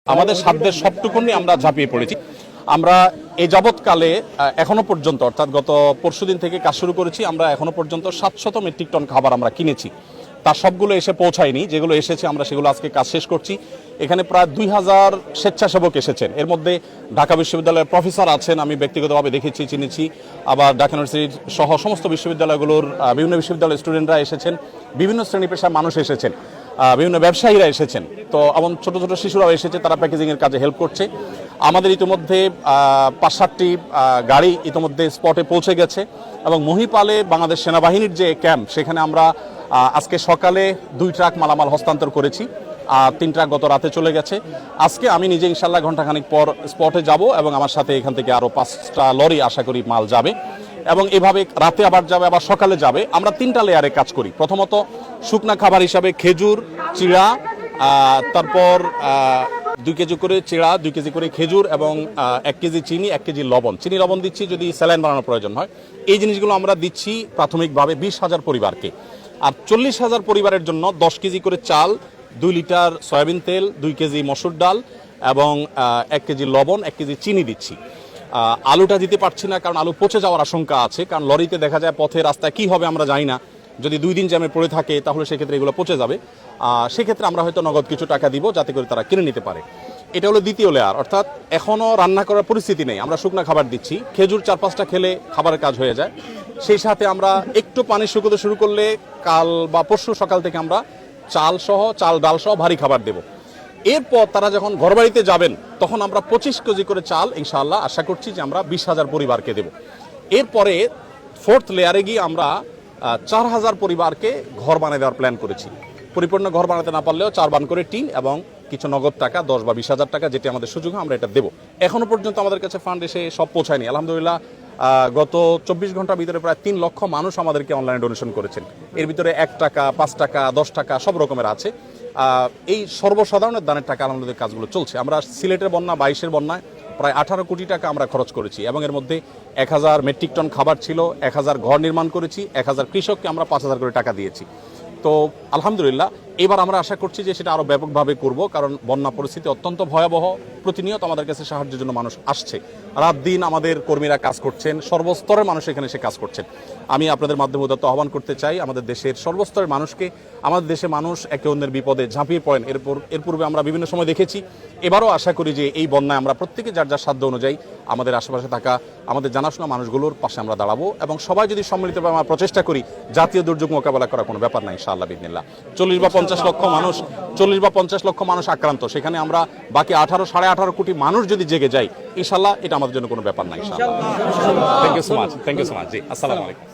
আমাদের সাধ্যের সবটুকু নিয়ে আমরা ঝাঁপিয়ে পড়েছি। আমরা এই যাবৎকালে এখনো পর্যন্ত অর্থাৎ গত পরশুদিন থেকে কাজ শুরু করেছি। আমরা এখনো পর্যন্ত 700 মেট্রিক টন খাবার আমরা কিনেছি। তার সবগুলো এসে পৌঁছায়নি, যেগুলো এসেছে আমরা সেগুলো আজকে কাজ শেষ করছি। এখানে প্রায় 2000 স্বেচ্ছাসেবক এসেছেন। এর মধ্যে ঢাকা বিশ্ববিদ্যালয়ের প্রফেসর আছেন, আমি ব্যক্তিগতভাবে দেখেছি, চিনেছি। আবার ঢাকা ইউনিভার্সিটি সহ সমস্ত বিশ্ববিদ্যালয়গুলোর বিভিন্ন বিশ্ববিদ্যালয়ের স্টুডেন্টরা এসেছেন, বিভিন্ন শ্রেণী পেশার মানুষ এসেছেন, বিভিন্ন ব্যবসায়ীরা এসেছেন। তো এমন ছোট ছোট শিশুরাও এসেছে, তারা প্যাকেজিংয়ের কাজে হেল্প করছে। আমাদের ইতিমধ্যে 5-7টি গাড়ি ইতিমধ্যে স্পটে পৌঁছে গেছে এবং মহিপালে বাংলাদেশ সেনাবাহিনীর যে ক্যাম্প, সেখানে আমরা আজকে সকালে 2 ট্রাক মালামাল হস্তান্তর করেছি, আর 3 ট্রাক গত রাতে চলে গেছে। আজকে আমি নিজে ইনশাল্লাহ ঘন্টাখানিক পর স্পটে যাব এবং আমার সাথে এখান থেকে আরও 5টা লরি আশা করি মাল যাবে এবং এভাবে রাতে আবার যাবে, আবার সকালে যাবে। আমরা 3টা লেয়ারে কাজ করি। প্রথমত শুকনা খাবার হিসাবে খেজুর, চিড়া, তারপর 2 কেজি করে চিড়া, 2 কেজি করে খেজুর এবং 1 কেজি চিনি, 1 কেজি লবণ। চিনি লবণ দিচ্ছি যদি স্যালাইন বানানোর প্রয়োজন হয়। এই জিনিসগুলো আমরা দিচ্ছি প্রাথমিকভাবে 20,000 পরিবারকে। আর 40,000 পরিবারের জন্য 10 কেজি করে চাল, 2 লিটার সয়াবিন তেল, 2 কেজি মসুর ডাল এবং 1 কেজি লবণ, 1 কেজি চিনি দিচ্ছি। আলুটা দিতে পারছি না কারণ আলু পচে যাওয়ার আশঙ্কা আছে, কারণ লরিতে দেখা যায় পথে রাস্তায় কি হবে আমরা জানি না। যদি 2 দিন জ্যামে পড়ে থাকে তাহলে সেক্ষেত্রে এগুলো পচে যাবে। সেক্ষেত্রে আমরা হয়তো নগদ কিছু টাকা দিব যাতে করে তারা কিনে নিতে পারে। এটা হলো দ্বিতীয় লেয়ার, অর্থাৎ এখনও রান্না করার পরিস্থিতি নেই, আমরা শুকনা খাবার দিচ্ছি। খেজুর 4-5টা খেলে খাবারের কাজ হয়ে যায়। সেই সাথে আমরা একটু পানি শুকোতে শুরু করলে কাল বা পরশু সকাল থেকে আমরা চাল ডাল সহ ভারী খাবার দেব। এরপর তারা যখন ঘরবাড়িতে যাবেন তখন আমরা 25 কেজি করে চাল ইনশাআল্লাহ আশা করছি যে আমরা 20,000 পরিবারকে দেব। এরপরে 4th লেয়ারে গিয়ে আমরা 4,000 পরিবারকে ঘর বানিয়ে দেওয়ার প্ল্যান করেছি। পরিপূর্ণ ঘর বানাতে না পারলেও 4 বান করে টিন এবং কিছু নগদ টাকা 10 বা 20,000 টাকা, যেটি আমাদের সুযোগ হয় আমরা এটা দেবো। এখনো পর্যন্ত আমাদের কাছে ফান্ড এসে সব পৌঁছায়নি। আলহামদুলিল্লাহ গত 24 ঘন্টার ভিতরে প্রায় 3 লক্ষ মানুষ আমাদেরকে অনলাইনে ডোনেশন করেছেন। এর ভিতরে 1 টাকা, 5 টাকা, 10 টাকা সব রকমের আছে। এই সর্বসাধারণের দানের টাকা আমাদের কাজগুলো চলছে। আমরা সিলেটের বন্যা, 22-এর বন্যায় প্রায় 18 কোটি টাকা আমরা খরচ করেছি এবং এর মধ্যে 1000 মেট্রিক টন খাবার ছিল, 1000 ঘর নির্মাণ করেছি, 1000 কৃষককে আমরা 5,000 করে টাকা দিয়েছি। তো আলহামদুলিল্লাহ এবার আমরা আশা করছি যে সেটা আরও ব্যাপকভাবে করব, কারণ বন্যা পরিস্থিতি অত্যন্ত ভয়াবহ। প্রতিনিয়ত আমাদের কাছে সাহায্যের জন্য মানুষ আসছে, রাত দিন আমাদের কর্মীরা কাজ করছেন, সর্বস্তরের মানুষ এখানে এসে কাজ করছেন। আমি আপনাদের মাধ্যমে উদাত্ত আহ্বান করতে চাই আমাদের দেশের সর্বস্তরের মানুষকে। আমাদের দেশে মানুষ একে অন্যের বিপদে ঝাঁপিয়ে পড়েন, এর পূর্বে আমরা বিভিন্ন সময় দেখেছি। এবারও আশা করি যে এই বন্যায় আমরা প্রত্যেকে যার যার সাধ্য অনুযায়ী আমাদের আশেপাশে থাকা আমাদের জানাশোনা মানুষগুলোর পাশে আমরা দাঁড়াবো এবং সবাই যদি সম্মিলিতভাবে আমরা প্রচেষ্টা করি, জাতীয় দুর্যোগ মোকাবেলা করা কোনো ব্যাপার না ইনশাআল্লাহ বিদিনিল্লাহ। 40 বা 50 লক্ষ মানুষ আক্রান্ত, সেখানে আমরা বাকি 18-18.5 কোটি মানুষ যদি জেগে যাই ইনশাআল্লাহ এটা আমাদের জন্য কোনো ব্যাপার না ইনশাআল্লাহ। Thank you so much. জি, আসসালামু আলাইকুম।